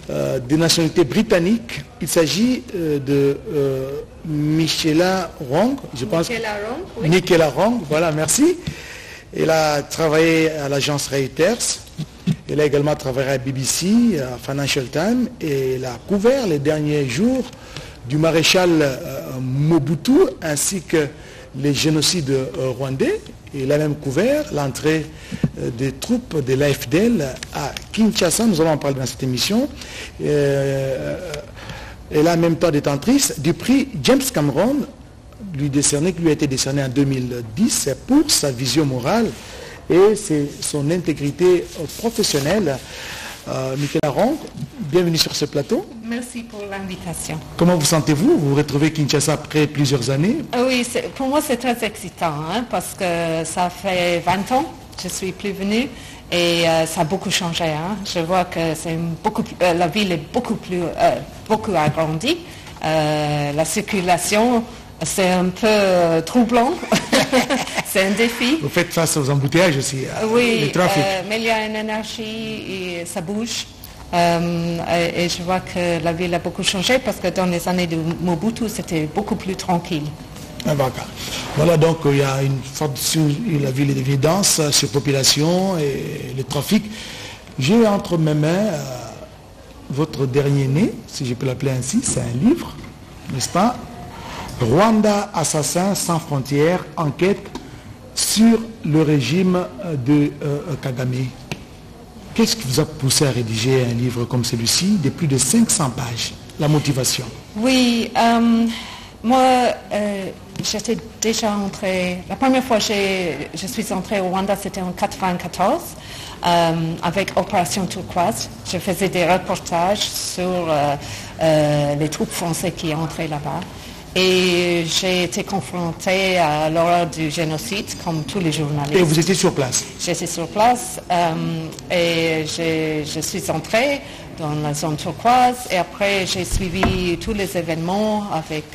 de nationalité britannique. Il s'agit de Michaela Wrong, je pense. Michaela Wrong, oui. Michaela Wrong, voilà, merci. Elle a travaillé à l'agence Reuters. Elle a également travaillé à BBC, à Financial Times, et elle a couvert les derniers jours du maréchal Mobutu ainsi que les génocides rwandais. Il a même couvert l'entrée des troupes de l'AFDL à Kinshasa. Nous allons en parler dans cette émission. Elle a en même temps détentrice du prix James Cameron, qui lui a été décerné en 2010 pour sa vision morale et son intégrité professionnelle. Michaela Wrong, bienvenue sur ce plateau. Merci pour l'invitation. Comment vous sentez-vous? Vous vous retrouvez à Kinshasa après plusieurs années? Oui, pour moi c'est très excitant parce que ça fait 20 ans que je suis plus venue et ça a beaucoup changé. Je vois que la ville est beaucoup agrandie. La circulation, c'est un peu troublant. C'est un défi. Vous faites face aux embouteillages aussi, oui, le trafic. Mais il y a une énergie et ça bouge. Et je vois que la ville a beaucoup changé parce que dans les années de Mobutu, c'était beaucoup plus tranquille. Voilà, donc il y a une forte... La ville est devenue dense, surpopulation et le trafic. J'ai entre mes mains votre dernier né, si je peux l'appeler ainsi, c'est un livre, n'est-ce pas? Rwanda, assassin sans frontières, enquête sur le régime de Kagame. Qu'est-ce qui vous a poussé à rédiger un livre comme celui-ci, de plus de 500 pages? La motivation. Oui, moi, j'étais déjà entrée... La première fois que je suis entrée au Rwanda, c'était en 1994, avec Opération Turquoise. Je faisais des reportages sur les troupes françaises qui entraient là-bas. Et j'ai été confrontée à l'horreur du génocide, comme tous les journalistes. Et vous étiez sur place? J'étais sur place et je suis entrée dans la zone turquoise. Et après, j'ai suivi tous les événements avec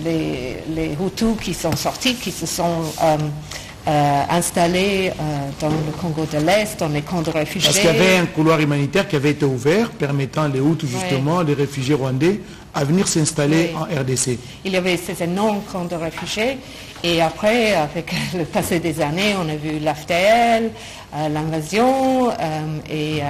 les Hutus qui sont sortis, qui se sont installés dans le Congo de l'Est, dans les camps de réfugiés. Parce qu'il y avait un couloir humanitaire qui avait été ouvert, permettant les Hutus, justement, les réfugiés rwandais, à venir s'installer en RDC. Il y avait ces énormes camps de réfugiés. Et après, avec le passé des années, on a vu l'AFDL, l'invasion et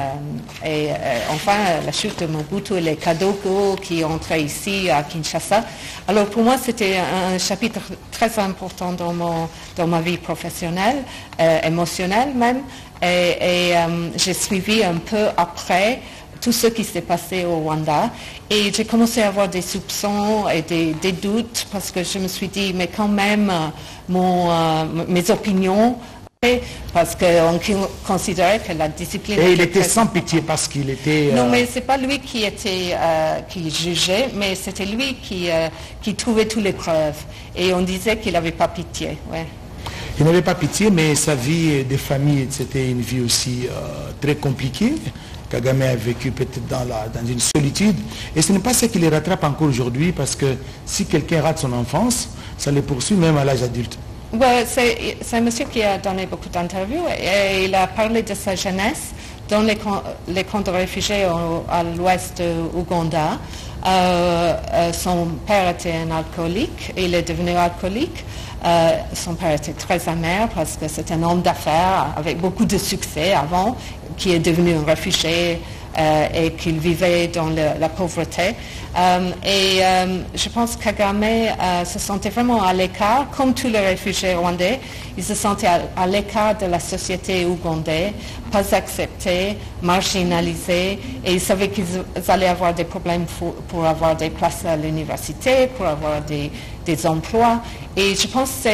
enfin la chute de Mobutu et les Kadoko qui entraient ici à Kinshasa. Alors pour moi, c'était un chapitre très important dans ma vie professionnelle, émotionnelle même. Et j'ai suivi un peu après tout ce qui s'est passé au Rwanda. Et j'ai commencé à avoir des soupçons et des doutes parce que je me suis dit, mais quand même, mes opinions, parce qu'on considérait que la discipline... Et il était sans pitié parce qu'il était... Non, mais c'est pas lui qui jugeait, mais c'était lui qui trouvait toutes les preuves. Et on disait qu'il n'avait pas pitié, ouais. Il n'avait pas pitié, mais sa vie de famille, c'était une vie aussi très compliquée. Kagame a vécu peut-être dans une solitude. Et ce n'est pas ce qui les rattrape encore aujourd'hui, parce que si quelqu'un rate son enfance, ça les poursuit même à l'âge adulte. Ouais, c'est un monsieur qui a donné beaucoup d'interviews et il a parlé de sa jeunesse dans les camps de réfugiés à l'ouest de Ouganda. Son père était un alcoolique, il est devenu alcoolique. Son père était très amer parce que c'est un homme d'affaires avec beaucoup de succès avant, qui est devenu un réfugié et qu'il vivait dans la pauvreté. Je pense que Kagame se sentait vraiment à l'écart, comme tous les réfugiés rwandais. Il se sentait à l'écart de la société ougandaise, pas accepté, marginalisé, et il savait qu'ils allaient avoir des problèmes pour avoir des places à l'université, pour avoir des emplois. Et je pense que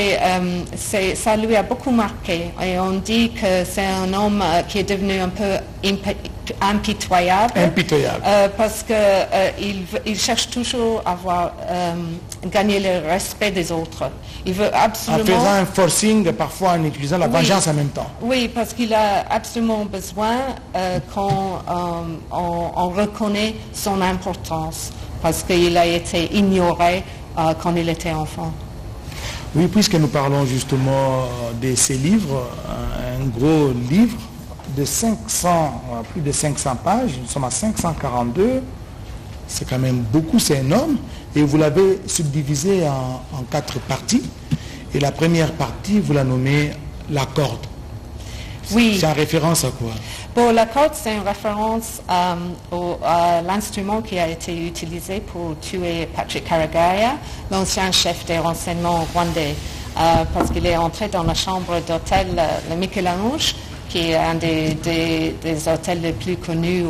ça lui a beaucoup marqué. Et on dit que c'est un homme qui est devenu un peu impitoyable. Parce qu'il cherche toujours à gagner le respect des autres. Il veut absolument... En faisant un forcing, parfois en utilisant la vengeance en même temps. Oui, parce qu'il a absolument besoin qu'on reconnaisse son importance, parce qu'il a été ignoré quand il était enfant. Oui, puisque nous parlons justement de ces livres, un gros livre de 500, plus de 500 pages, nous sommes à 542, c'est quand même beaucoup, c'est énorme, et vous l'avez subdivisé en 4 parties, et la première partie, vous la nommez la corde. Oui. C'est en référence à quoi? Bon, la corde, c'est une référence à l'instrument qui a été utilisé pour tuer Patrick Karegeya, l'ancien chef des renseignements rwandais, parce qu'il est entré dans la chambre d'hôtel, le Michelange, qui est un des hôtels les plus connus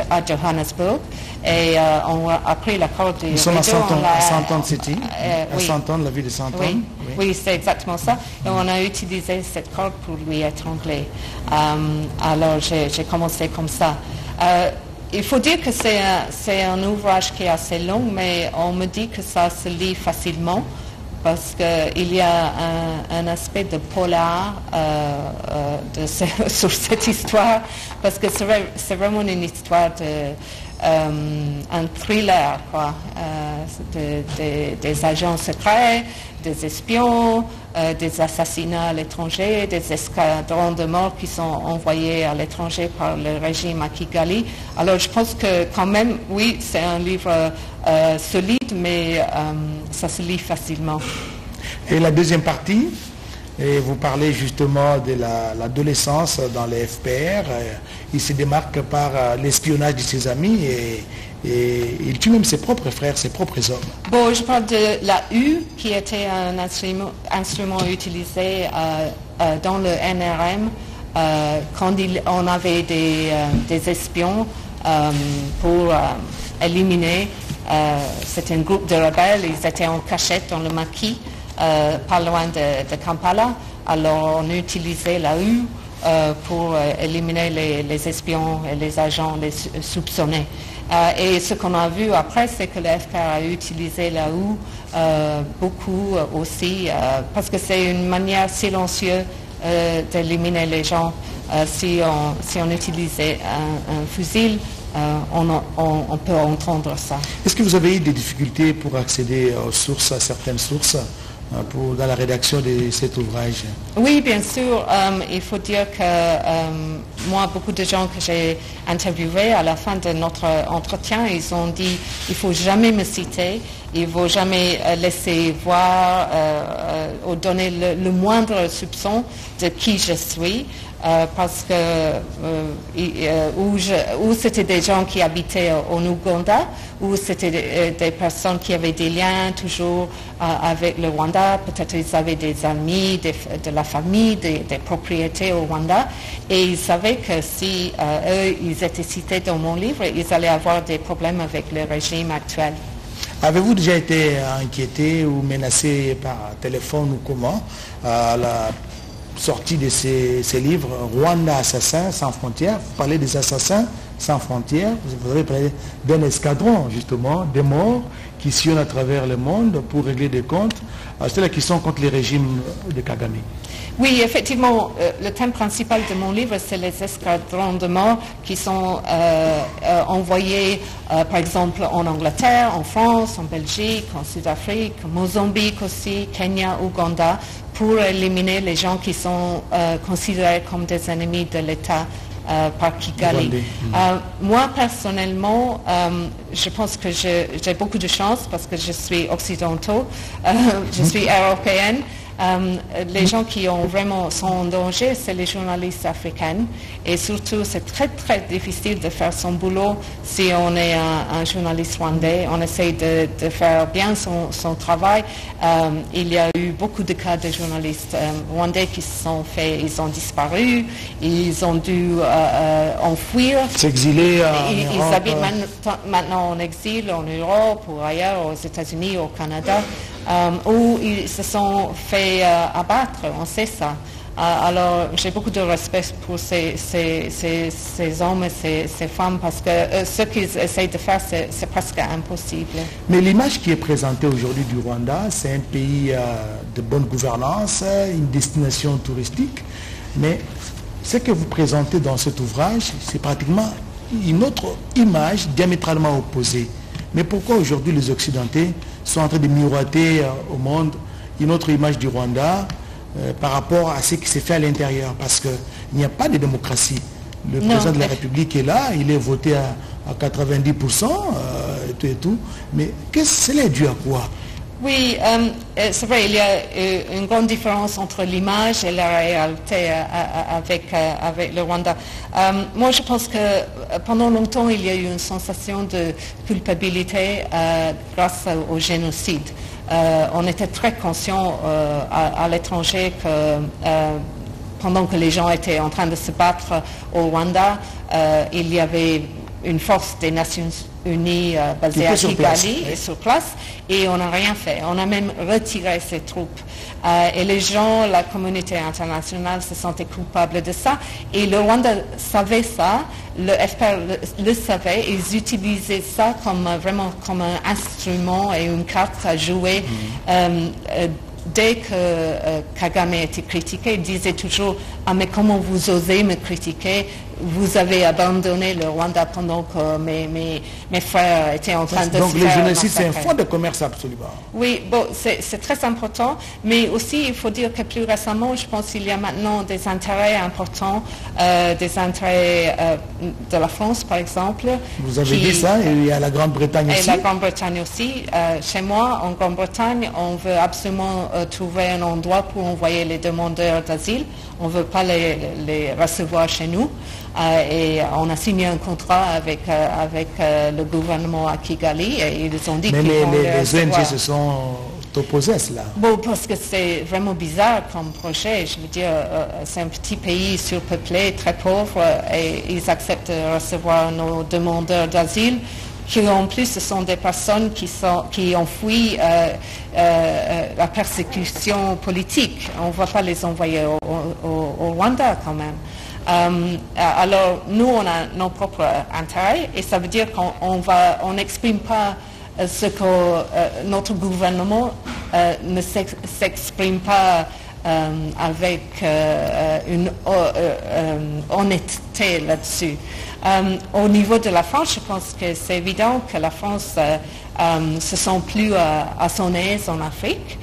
à Johannesburg. Et on a pris la corde du Nous sommes à Sandton City, à oui. Sandton, la ville de Sandton. Oui, oui c'est exactement ça. Et on a utilisé cette corde pour lui étrangler. Alors j'ai commencé comme ça. Il faut dire que c'est un ouvrage qui est assez long, mais on me dit que ça se lit facilement, parce qu'il y a un aspect de polar sur cette histoire, parce que c'est vraiment une histoire un thriller, quoi, des agents secrets, des espions, des assassinats à l'étranger, des escadrons de mort qui sont envoyés à l'étranger par le régime à Kigali. Alors je pense que quand même, oui, c'est un livre solide, mais ça se lit facilement. Et la deuxième partie, et vous parlez justement de l'adolescence dans les FPR. Il se démarque par l'espionnage de ses amis et il tue même ses propres frères, ses propres hommes. Bon, je parle de la U, qui était un instrument utilisé dans le NRM quand on avait des espions pour éliminer. C'était un groupe de rebelles, ils étaient en cachette dans le maquis. Pas loin de Kampala, alors on utilisait la U pour éliminer les espions et les agents les soupçonnés. Et ce qu'on a vu après, c'est que le FPR a utilisé la U beaucoup aussi, parce que c'est une manière silencieuse d'éliminer les gens. Si on utilisait un fusil, on peut entendre ça. Est-ce que vous avez eu des difficultés pour accéder aux sources, à certaines sources dans la rédaction de cet ouvrage? Oui, bien sûr. Il faut dire que moi, beaucoup de gens que j'ai interviewés à la fin de notre entretien, ils ont dit il ne faut jamais me citer, il ne faut jamais laisser voir ou donner le moindre soupçon de qui je suis. Parce que ou c'était des gens qui habitaient en Ouganda, ou c'était des personnes qui avaient des liens toujours avec le Rwanda, peut-être ils avaient des amis, de la famille, des propriétés au Rwanda, et ils savaient que si eux, ils étaient cités dans mon livre, ils allaient avoir des problèmes avec le régime actuel. Avez-vous déjà été inquiété ou menacé par téléphone ou comment à la sortie de ces livres, Rwanda Assassins sans frontières? Vous parlez des assassins sans frontières, vous avez parlé d'un escadron justement, des morts qui sillonnent à travers le monde pour régler des comptes, c'est-à-dire qui sont contre les régimes de Kagame. Oui, effectivement, le thème principal de mon livre, c'est les escadrons de morts qui sont envoyés, par exemple, en Angleterre, en France, en Belgique, en Sud-Afrique, Mozambique aussi, Kenya, Ouganda, pour éliminer les gens qui sont considérés comme des ennemis de l'État par Kigali. Moi, personnellement, je pense que j'ai beaucoup de chance parce que je suis occidentale, je suis européenne. Les gens qui sont en danger, c'est les journalistes africains. Et surtout, c'est très, très difficile de faire son boulot si on est un journaliste rwandais. On essaie de faire bien son travail. Il y a eu beaucoup de cas de journalistes rwandais qui se sont faits, ils ont disparu, ils ont dû enfuir. S'exiler Ils habitent maintenant en exil, en Europe ou ailleurs, aux États-Unis, au Canada. Où ils se sont fait abattre, on sait ça. Alors j'ai beaucoup de respect pour ces hommes et ces femmes parce que ce qu'ils essayent de faire, c'est presque impossible. Mais l'image qui est présentée aujourd'hui du Rwanda, c'est un pays de bonne gouvernance, une destination touristique, mais ce que vous présentez dans cet ouvrage, c'est pratiquement une autre image diamétralement opposée. Mais pourquoi aujourd'hui les Occidentaux sont en train de miroiter au monde une autre image du Rwanda par rapport à ce qui s'est fait à l'intérieur? Parce que il n'y a pas de démocratie. Le président de la République est là, il est voté à 90%, et tout. Mais cela est dû à quoi? Oui, c'est vrai, il y a une grande différence entre l'image et la réalité avec le Rwanda. Moi, je pense que pendant longtemps, il y a eu une sensation de culpabilité grâce au génocide. On était très conscient à l'étranger que pendant que les gens étaient en train de se battre au Rwanda, il y avait une force des Nations Unies basée à Kigali et sur place, et on n'a rien fait. On a même retiré ces troupes. Et les gens, la communauté internationale se sentait coupable de ça. Et le Rwanda savait ça, le FPR le savait, ils utilisaient ça vraiment comme un instrument et une carte à jouer. Dès que Kagame était critiqué, il disait toujours « Ah, mais comment vous osez me critiquer? Vous avez abandonné le Rwanda pendant que mes frères étaient en train de se faire massacrer. » Donc le génocide, c'est un fonds de commerce absolument. Oui, bon, c'est très important, mais aussi il faut dire que plus récemment, je pense qu'il y a maintenant des intérêts importants, des intérêts de la France par exemple. Vous avez dit ça, et il y a la Grande-Bretagne aussi. Et la Grande-Bretagne aussi. Chez moi, en Grande-Bretagne, on veut absolument trouver un endroit pour envoyer les demandeurs d'asile. On ne veut pas les recevoir chez nous. Et on a signé un contrat avec le gouvernement à Kigali et ils ont dit qu'ils vont les recevoir. ONG se sont opposés à cela. Bon, parce que c'est vraiment bizarre comme projet. Je veux dire, c'est un petit pays surpeuplé, très pauvre, et ils acceptent de recevoir nos demandeurs d'asile, qui en plus ce sont des personnes qui ont fui la persécution politique. On ne va pas les envoyer au Rwanda quand même. Alors nous on a nos propres intérêts et ça veut dire qu'on n'exprime pas ce que notre gouvernement ne s'exprime pas avec une honnêteté là-dessus. Au niveau de la France, je pense que c'est évident que la France se sent plus à son aise en Afrique.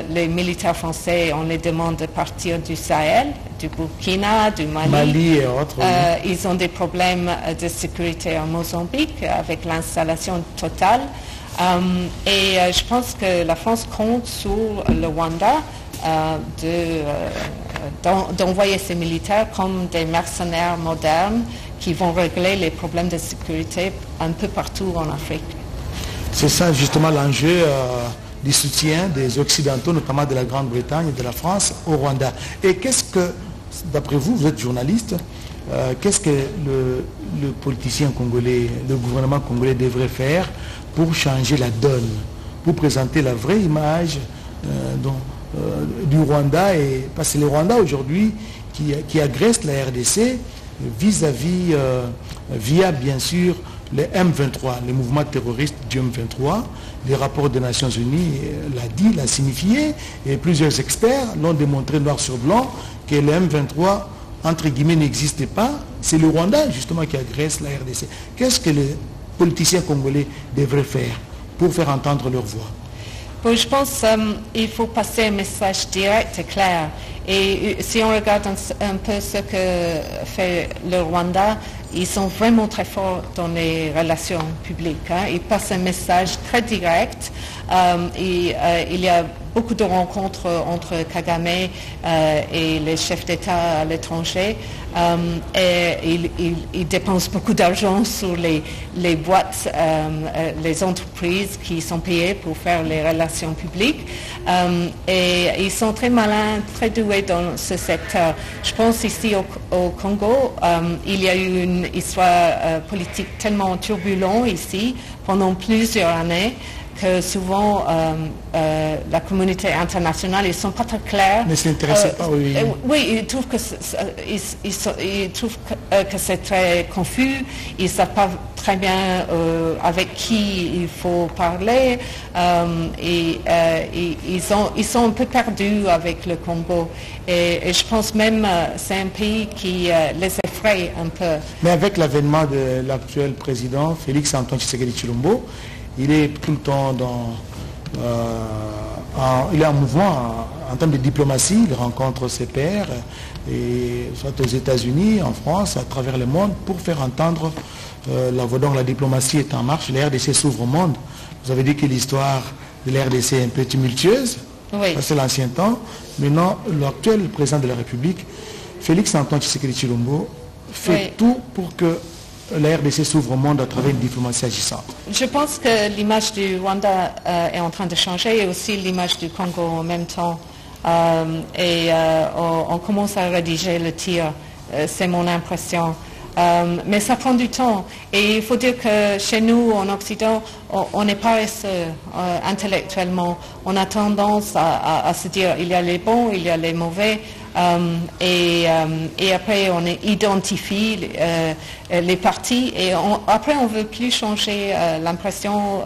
Les militaires français, on les demande de partir du Sahel, du Burkina, du Mali et autres. Ils ont des problèmes de sécurité en Mozambique avec l'installation totale. Et je pense que la France compte sur le Rwanda d'envoyer ses militaires comme des mercenaires modernes qui vont régler les problèmes de sécurité un peu partout en Afrique. C'est ça justement l'enjeu du soutien des Occidentaux, notamment de la Grande-Bretagne et de la France au Rwanda. Et qu'est-ce que, d'après vous, vous êtes journaliste, qu'est-ce que le politicien congolais, le gouvernement congolais devrait faire pour changer la donne, pour présenter la vraie image du Rwanda, et parce que le Rwanda aujourd'hui qui agresse la RDC vis-à-vis, via bien sûr les M23, les mouvements terroristes du M23, les rapports des Nations Unies l'a dit, l'a signifié, et plusieurs experts l'ont démontré noir sur blanc que le M23 entre guillemets n'existait pas. C'est le Rwanda justement qui agresse la RDC. Qu'est-ce que les politiciens congolais devraient faire pour faire entendre leur voix? Bon, je pense qu'il faut passer un message direct et clair. Et si on regarde un peu ce que fait le Rwanda, ils sont vraiment très forts dans les relations publiques. Ils passent un message très direct. Il y a beaucoup de rencontres entre Kagame et les chefs d'État à l'étranger. Et ils dépensent beaucoup d'argent sur les boîtes, les entreprises qui sont payées pour faire les relations publiques. Et ils sont très malins, très doués dans ce secteur. Je pense ici au Congo, il y a eu une histoire politique tellement turbulente ici pendant plusieurs années que souvent la communauté internationale, ils ne sont pas très clairs. Ne s'intéressent pas, oui. Oui, ils trouvent que c'est très confus, ils ne savent pas très bien avec qui il faut parler, et ils sont un peu perdus avec le Congo. Et je pense même c'est un pays qui les effraie un peu. Mais avec l'avènement de l'actuel président, Félix Antoine Tshisekedi Tshilombo, il est tout le temps il est en mouvement en termes de diplomatie, il rencontre ses pairs, et soit aux États-Unis, en France, à travers le monde, pour faire entendre la voix. Donc la diplomatie est en marche, la RDC s'ouvre au monde. Vous avez dit que l'histoire de la RDC est un peu tumultueuse, Oui. c'est l'ancien temps. Maintenant, l'actuel président de la République, Félix Antoine Tshisekedi Tshilombo, fait tout pour que la RDC s'ouvre au monde à travers une diplomatie agissante. Je pense que l'image du Rwanda est en train de changer et aussi l'image du Congo en même temps. On commence à rédiger le tir, c'est mon impression. Mais ça prend du temps. Et il faut dire que chez nous, en Occident, on est paresseux intellectuellement. On a tendance à se dire il y a les bons, il y a les mauvais. Et après, on identifie les partis. Et après, on ne veut plus changer l'impression,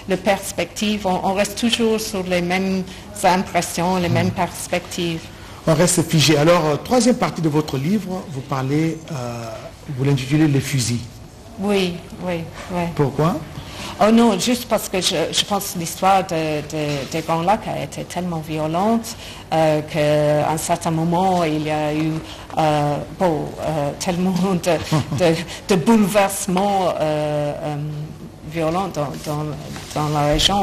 la perspective. On reste toujours sur les mêmes impressions, les mêmes perspectives. On reste figé. Alors, troisième partie de votre livre, vous parlez, vous l'intitulez « Les fusils ». Oui. Pourquoi? Oh non, juste parce que je pense que l'histoire des Grands Lacs a été tellement violente qu'à un certain moment, il y a eu tellement de bouleversements violents dans la région.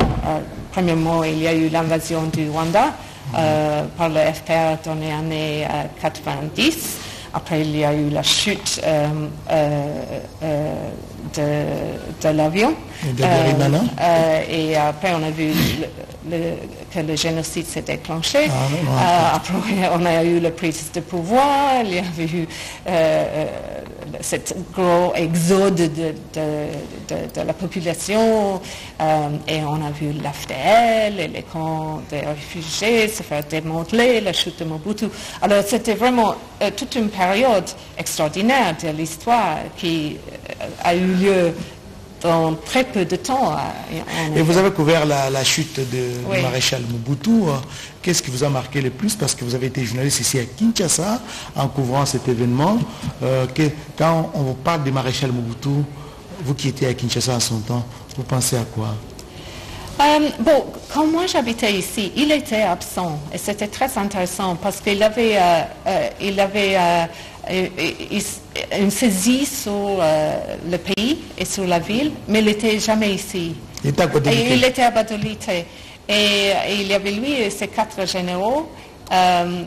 Premièrement, il y a eu l'invasion du Rwanda par le FPR dans les années 90. Après, il y a eu la chute de l'avion. Et après, on a vu que le génocide s'est déclenché. Après, on a eu la prise de pouvoir. Il y avait eu cet gros exode de la population. Et on a vu l'AFDL et les camps des réfugiés se faire démanteler, la chute de Mobutu. Alors, c'était vraiment toute une période extraordinaire de l'histoire qui a eu lieu dans très peu de temps. Et vous avez couvert la chute du maréchal Mobutu. Qu'est-ce qui vous a marqué le plus? Parce que vous avez été journaliste ici à Kinshasa en couvrant cet événement. Quand on vous parle du maréchal Mobutu, vous qui étiez à Kinshasa en son temps, vous pensez à quoi? Quand moi j'habitais ici, il était absent et c'était très intéressant parce qu'il avait, une saisie sur le pays et sur la ville, mais il n'était jamais ici. Il était à Badolite. Et il y avait lui et ses 4 généraux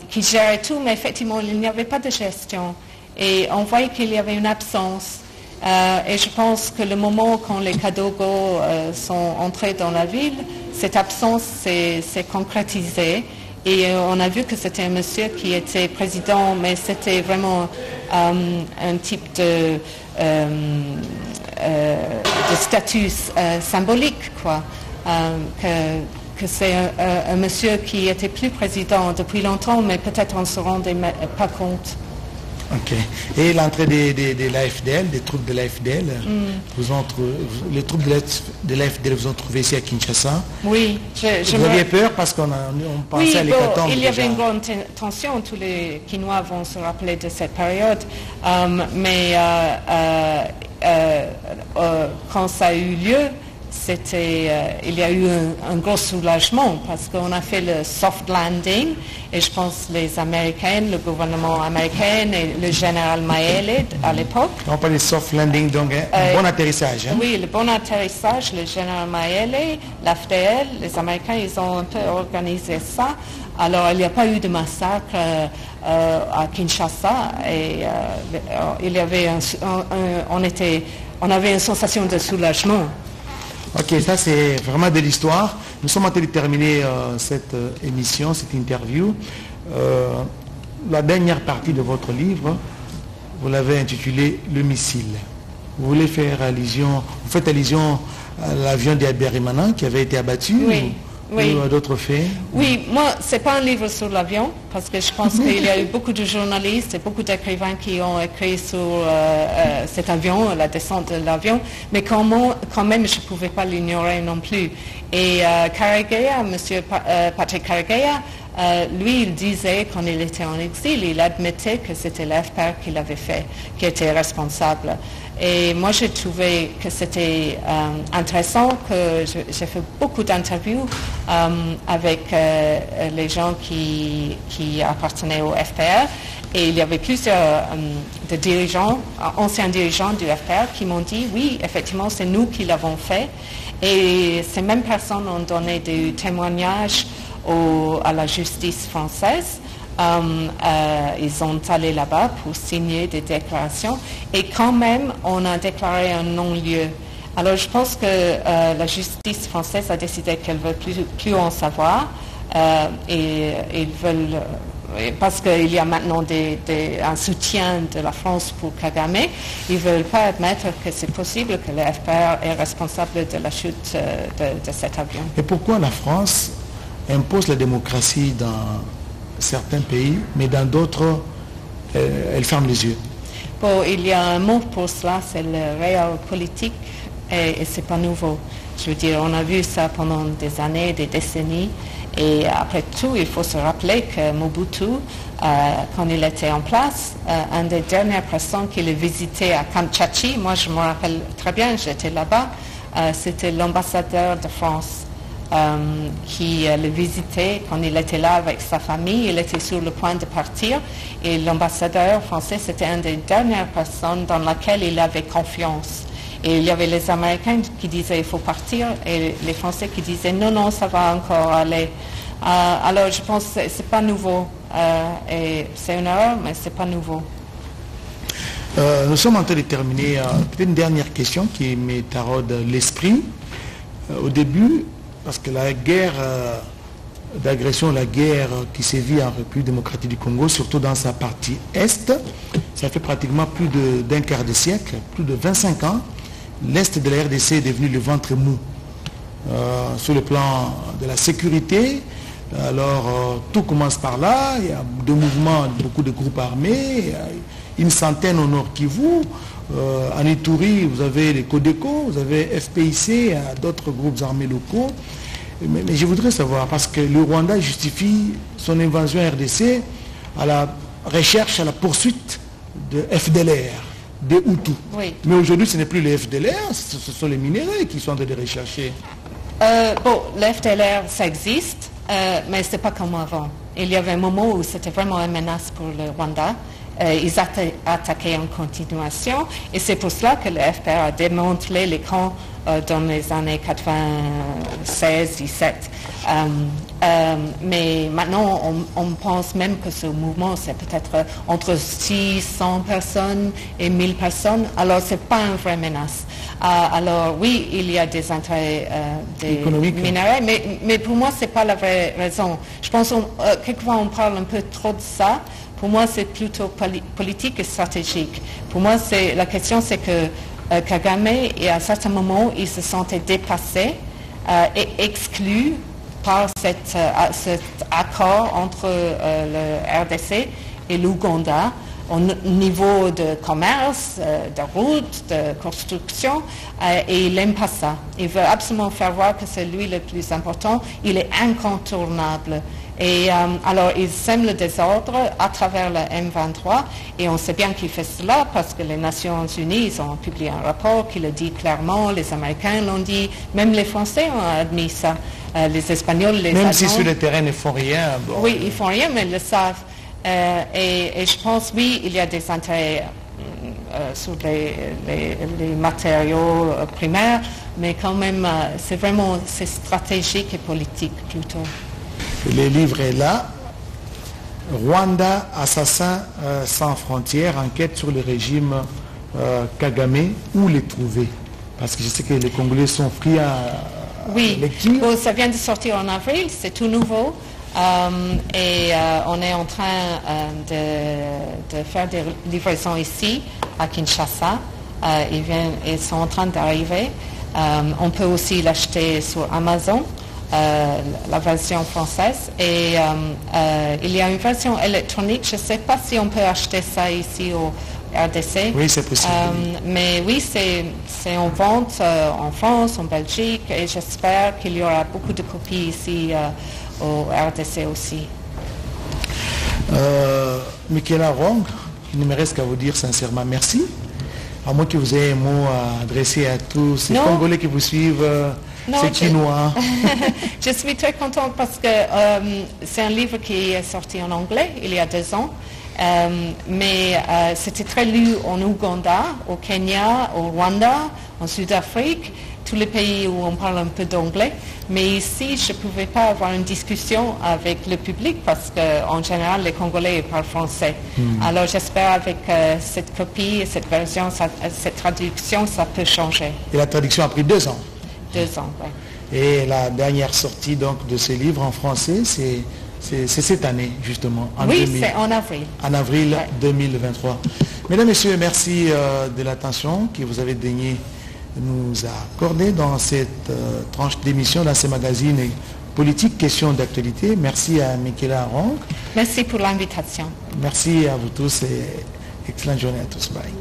qui géraient tout, mais effectivement il n'y avait pas de gestion. Et on voyait qu'il y avait une absence. Et je pense que le moment quand les Kadogo sont entrés dans la ville, cette absence s'est concrétisée. Et on a vu que c'était un monsieur qui était président, mais c'était vraiment un type de statut symbolique, quoi. Que c'est un monsieur qui était plus président depuis longtemps, mais peut-être on ne se rendait pas compte. Ok. Et l'entrée de l'AFDL, des troupes de l'AFDL, les troupes de l'AFDL vous ont trouvé ici à Kinshasa. Oui. Vous aviez peur parce qu'on pensait à l'hécatombe. Il y avait une grande tension, tous les Kinois vont se rappeler de cette période. Mais quand ça a eu lieu, il y a eu un gros soulagement parce qu'on a fait le soft landing et je pense les Américains, le gouvernement américain et le général Mayele à l'époque. On parle de soft landing, donc un bon atterrissage. Hein? Oui, le bon atterrissage, le général Mayele, l'AFDL, les Américains, ils ont un peu organisé ça. Alors il n'y a pas eu de massacre à Kinshasa et il y avait on avait une sensation de soulagement. Ok, ça c'est vraiment de l'histoire. Nous sommes en train de terminer cette émission, cette interview. La dernière partie de votre livre, vous l'avez intitulé « Le missile ». Vous voulez faire allusion, vous faites allusion à l'avion d'Abiyarimana qui avait été abattu ou à d'autres faits? Oui, moi, ce n'est pas un livre sur l'avion, parce que je pense qu'il y a eu beaucoup de journalistes et beaucoup d'écrivains qui ont écrit sur cet avion, la descente de l'avion, mais quand même, je ne pouvais pas l'ignorer non plus. Et Karegeya, M. Patrick Karegeya, lui, il disait, quand il était en exil, il admettait que c'était l'FPR qui l'avait fait, qui était responsable. Et moi, j'ai trouvé que c'était intéressant, que j'ai fait beaucoup d'interviews avec les gens qui appartenaient au FPR. Et il y avait plusieurs de dirigeants, anciens dirigeants du FPR qui m'ont dit, oui, effectivement, c'est nous qui l'avons fait. Et ces mêmes personnes ont donné des témoignages à la justice française. Ils sont allés là-bas pour signer des déclarations. Et quand même, on a déclaré un non-lieu. Alors, je pense que la justice française a décidé qu'elle ne veut plus en savoir. Et ils veulent... parce qu'il y a maintenant un soutien de la France pour Kagame, ils ne veulent pas admettre que c'est possible que le FPR est responsable de la chute de cet avion. Et pourquoi la France impose la démocratie dans certains pays, mais dans d'autres, elle ferme les yeux? Bon, il y a un mot pour cela, c'est le realpolitik, et ce n'est pas nouveau. Je veux dire, on a vu ça pendant des années, des décennies. Et après tout, il faut se rappeler que Mobutu, quand il était en place, une des dernières personnes qui le visitait à Kamchachi, moi je me rappelle très bien, j'étais là-bas, c'était l'ambassadeur de France qui le visitait quand il était là avec sa famille. Il était sur le point de partir et l'ambassadeur français, c'était une des dernières personnes dans laquelle il avait confiance. Et il y avait les Américains qui disaient il faut partir et les Français qui disaient non, non, ça va encore aller. Alors je pense que ce n'est pas nouveau. Et c'est une erreur, mais ce n'est pas nouveau. Nous sommes en train de terminer. Peut-être une dernière question qui me taraude l'esprit. Au début, parce que la guerre d'agression, la guerre qui sévit en République démocratique du Congo, surtout dans sa partie Est, ça fait pratiquement plus d'un quart de siècle, plus de 25 ans. L'Est de la RDC est devenu le ventre mou. Sur le plan de la sécurité, alors tout commence par là, il y a des mouvements, beaucoup de groupes armés, une centaine au Nord Kivu, en Ituri vous avez les Codeco, vous avez FPIC, d'autres groupes armés locaux. Mais je voudrais savoir, parce que le Rwanda justifie son invasion RDC à la recherche, à la poursuite de FDLR. Des Hutus. Oui. Mais aujourd'hui, ce n'est plus les FDLR, ce sont les minéraux qui sont en train de rechercher. Bon, le FDLR, ça existe, mais ce n'est pas comme avant. Il y avait un moment où c'était vraiment une menace pour le Rwanda. Ils attaquaient en continuation et c'est pour cela que le FPR a démantelé les camps dans les années 96-17. Mais maintenant, on pense même que ce mouvement, c'est peut-être entre 600 personnes et 1000 personnes. Alors, ce n'est pas une vraie menace. Alors, oui, il y a des intérêts des minéraux, mais pour moi, ce n'est pas la vraie raison. Je pense que quelquefois, on parle un peu trop de ça. Pour moi, c'est plutôt politique et stratégique. Pour moi, la question, c'est que Kagame, et à un certain moment, il se sentait dépassé et exclu par cet accord entre le RDC et l'Ouganda au niveau de commerce, de routes, de construction, et il n'aime pas ça. Il veut absolument faire voir que c'est lui le plus important. Il est incontournable. Et alors, il sème le désordre à travers le M23 et on sait bien qu'il fait cela parce que les Nations Unies ont publié un rapport qui le dit clairement, les Américains l'ont dit, même les Français ont admis ça, les Espagnols, les Allemands. Même si sur le terrain ils ne font rien. Bon. Oui, ils ne font rien, mais ils le savent. Et je pense, oui, il y a des intérêts sur les matériaux primaires, mais quand même, c'est stratégique et politique plutôt. Le livre est là. Rwanda, assassin sans frontières, enquête sur le régime Kagame. Où les trouver? Parce que je sais que les Congolais sont pris à lecture. Bon, ça vient de sortir en avril, c'est tout nouveau. Et on est en train de faire des livraisons ici, à Kinshasa. Ils sont en train d'arriver. On peut aussi l'acheter sur Amazon. La version française et il y a une version électronique. Je ne sais pas si on peut acheter ça ici au RDC. Oui, c'est possible. Mais oui, c'est en vente en France, en Belgique et j'espère qu'il y aura beaucoup de copies ici au RDC aussi. Michaela Rong, il ne me reste qu'à vous dire sincèrement merci. À moins que vous ayez un mot à adresser à tous ces Congolais qui vous suivent, ces Chinois. Je suis très contente parce que c'est un livre qui est sorti en anglais il y a 2 ans. Mais c'était très lu en Ouganda, au Kenya, au Rwanda, en Sud-Afrique, tous les pays où on parle un peu d'anglais. Mais ici, je ne pouvais pas avoir une discussion avec le public parce qu'en général, les Congolais parlent français. Alors j'espère avec cette copie, cette version, cette traduction, ça peut changer. Et la traduction a pris 2 ans. 2 ans, oui. Et la dernière sortie donc, de ce livre en français, c'est cette année, justement. C'est en avril. En avril 2023. Mesdames, Messieurs, merci de l'attention que vous avez daigné nous accorder dans cette tranche d'émission, dans ce magazine politique, questions d'actualité. Merci à Michaela Rong. Merci pour l'invitation. Merci à vous tous et excellente journée à tous. Bye.